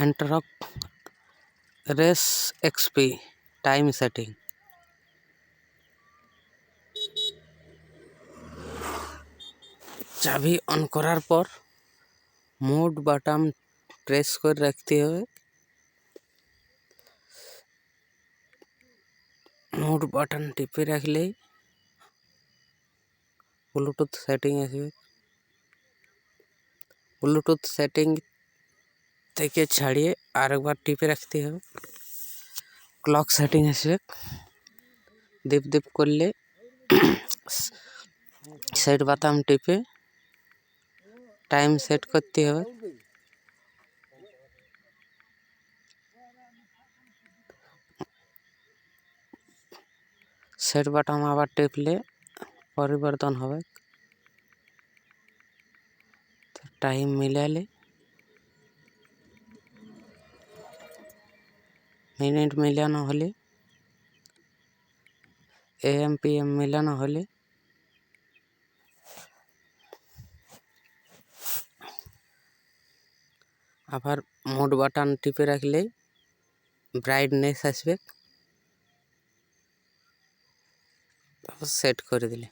Enterok race XP time setting. চাবি on করার পর মোড বাটন প্রেস করে রাখতে হবে। মোড বাটন টিপে রাখলেই ব্লুটুথ সেটিং আসবে। ব্লুটুথ সেটিং থেকে ছাড়িয়ে আরেকবার টিপে রাখতে হবে। ক্লক সেটিং আসবে। দীপ দীপ করলে সেট বাটন টিপে টাইম সেট করতে হবে। সেট বাটন আবার টিপলে পরিবর্তন হবে। টাইম মিলালে মিনিট মিলানো হলে AM PM মিলানো হলে আবার মোড বাটন টিপে রাখলেই ব্রাইটনেস আসবে, তারপর সেট করে দিলে।